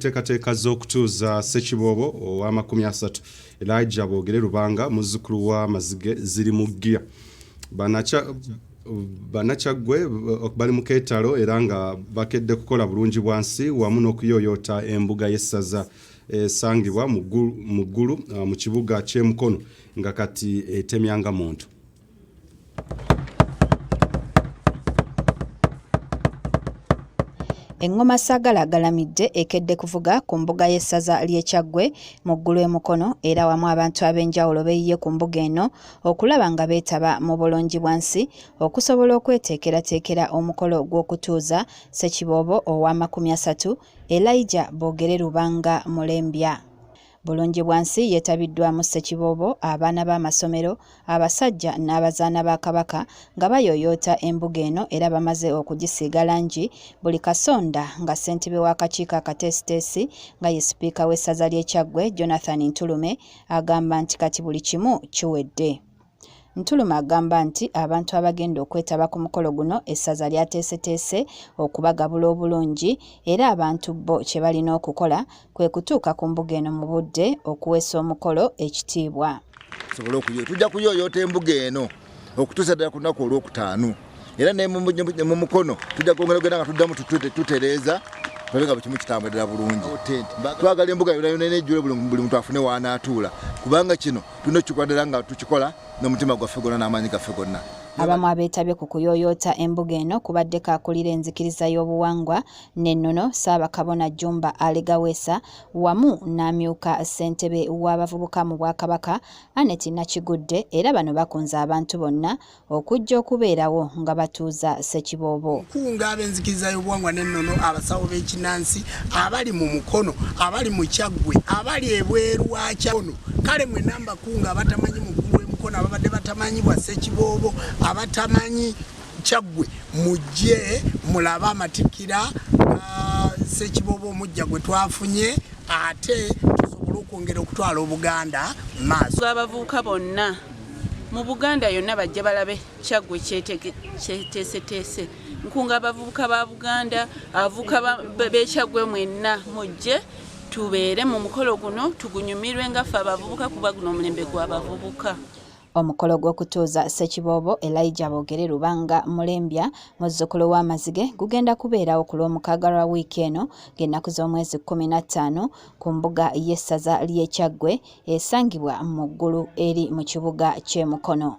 Teekateeka z'okutuuza Ssekiboobo owa30 Elijah Boogere Lubanga muzzukulu wa Mazige ziri mu ggya. Banakyagwe bali mu keetalo era nga bakedde kukola bulungi bwansi wamu n'okuyooyoota embuga y'essaza esangibwa mu ggulu mu kibuga ky'Emukono nga kati etemyanga muntu. Engoma sagalagalamidde ekedde kuvuga ku mbuga y'essaza ly'Ekyaggwe mu ggulu Emukono era wamu abantu ab'enjawulo beeyiye ku mbuga eno okulaba nga beetaba mu bulungi bwansi okusobola okweteekerateekera omukolo gw'okutuuza Ssekiboobo owa30 Elijah Boogere Lubanga Mulembya. Bulungi bwansi yeetabiddwamu Ssekiboobo, abaana b'amasomero, abasajja n'abazaana ba Kabaka nga bayooyoota embuga eno era bamaze okugisiiga langi buli kasonda nga ssentebe w'akakiiko akateesiteesi nga ye sipiika w'essaza ly'Ekyaggwe Jonathan Ntulume agamba nti kati buli kimu kiwedde. Ntulume agamba nti abantu abagenda okwetaba ku mukolo guno essaza lyateeseteese okubagabula obulungi era abantu bo kye balina okukola kwe kutuuka ku mbuga eno mu budde okuweesa omukolo ekitiibwa. Tujja kuyooyoota embuga eno okutuusa ddala ku lunaku olwokutaano era ne mu Mukono tujja kwongera ogenda nga tuddamu tutereeza nga buli kimu kitambulira bulungi. Twagala embuga yonna nejjule buli muntu afune w'anaatuula kubanga kino tulina okukikola nga tukikola n'omutima gwaffe gwonna n'amaanyi gaffe gonna. Abamu abeetabye ku kuyooyoota embuga eno kubaddeko akulira enzikiriza y'obuwangwa n'ennono Ssaabakabona Jumba Alegaweesa wamu n'amyuka ssentebe w'abavubuka mu Bwakabaka Annette Nakigudde era bano bakunze abantu bonna okujja okubeerawo nga batuuza Ssekiboobo. Kunga ab'enzikiriza y'obuwangwa n'ennono abasawo b'ekinnansi abali mu Mukono abali mu Kyaggwe abali ebweru wa Kyaggwe kale mwe namba kunga abatamanyi mu Mukono ababadde batamanyibwa Ssekiboobo abatamanyi Kyaggwe mujje mulabe amatikira Ssekiboobo omujja gwe twafunye ate tusobola okwongera okutwala Obuganda maaso. Abavubuka bonna mu Buganda yonna bajja balabe Kyaggwe kyeteeseteese. Nkunga abavubuka ba Buganda abavubuka b'Ekyaggwe mwenna mujje tubeere mu mukolo guno tugunyumirwe nga ffe abavubuka kuba guno omulembe gw'abavubuka. Omukolo gw'okutuuza Ssekiboobo Elijah Boogere Lubanga Mulembya muzzukulu wa Mazige gugenda kubeerawo ku Lwomukaaga lwa wiiki eno ng'ennaku z'omwezi 15 ku mbuga y'essaza ly'Ekyaggwe esangibwa mu ggulu eri mu kibuga ky'Emukono.